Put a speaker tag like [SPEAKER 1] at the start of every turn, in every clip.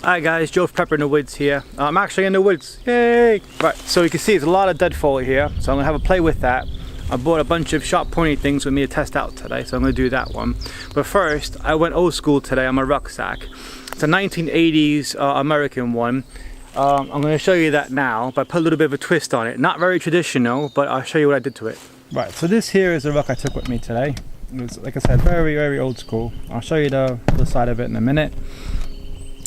[SPEAKER 1] Hi guys, Joe Pepper in the woods here. I'm actually in the woods, yay! Right, so you can see there's a lot of deadfall here, so I'm gonna have a play with that. I bought a bunch of sharp pointy things with me to test out today, so I'm gonna do that one. But first, I went old school today on my rucksack. It's a 1980s American one. I'm gonna show you that now, but I put a little bit of a twist on it. Not very traditional, but I'll show you what I did to it. Right, so this here is the ruck I took with me today. It was, like I said, very, very old school. I'll show you the other side of it in a minute.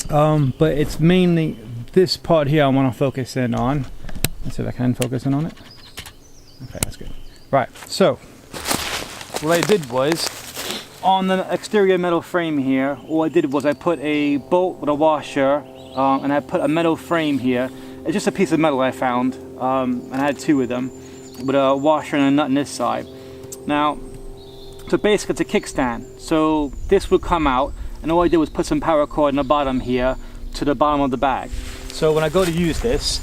[SPEAKER 1] But it's mainly this part here I want to focus in on. Let's see if I can focus in on it. Okay, that's good. Right, so what I did was on the exterior metal frame here, all I did was I put a bolt with a washer and I put a metal frame here. It's just a piece of metal I found, and I had two of them with a washer and a nut on this side. Now, so basically it's a kickstand. So this would come out, and all I did was put some paracord in the bottom here to the bottom of the bag. So when I go to use this,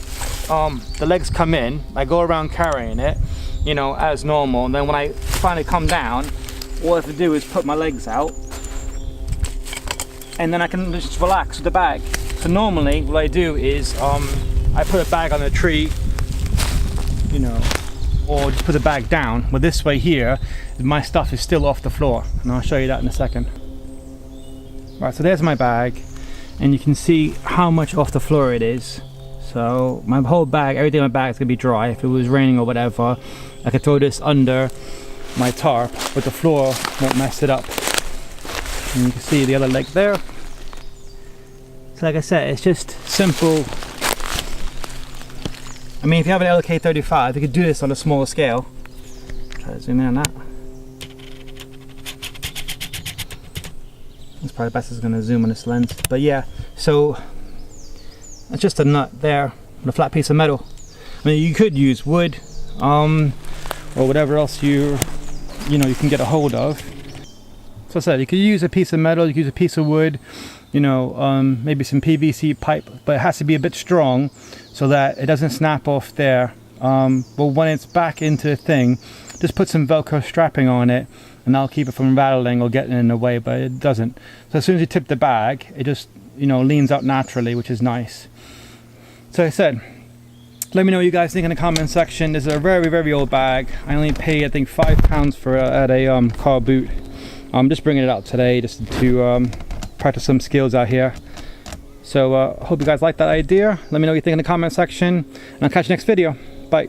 [SPEAKER 1] the legs come in, I go around carrying it, you know, as normal, and then when I finally come down, all I have to do is put my legs out, and then I can just relax with the bag. So normally what I do is I put a bag on a tree, you know, or just put the bag down. But this way here, my stuff is still off the floor, and I'll show you that in a second. Right, so there's my bag, and you can see how much off the floor it is. So my whole bag, everything in my bag is gonna be dry. If it was raining or whatever, I could throw this under my tarp, but the floor won't mess it up. And you can see the other leg there. So like I said, it's just simple. I mean, if you have an LK35, you could do this on a smaller scale. Try to zoom in on that. It's probably best is going to zoom on this lens, but yeah, so it's just a nut there with a flat piece of metal. I mean, you could use wood or whatever else you can get a hold of. So I said, you could use a piece of metal, you could use a piece of wood, you know, maybe some PVC pipe, but it has to be a bit strong so that it doesn't snap off there. But when it's back into the thing, just put some Velcro strapping on it, and that'll keep it from rattling or getting in the way, but it doesn't. So as soon as you tip the bag, it just, you know, leans out naturally, which is nice. So I said, let me know what you guys think in the comment section. This is a very, very old bag. I only paid, I think, £5 for it at a car boot. I'm just bringing it out today just to practice some skills out here. So I hope you guys like that idea. Let me know what you think in the comment section, and I'll catch you next video. Bye.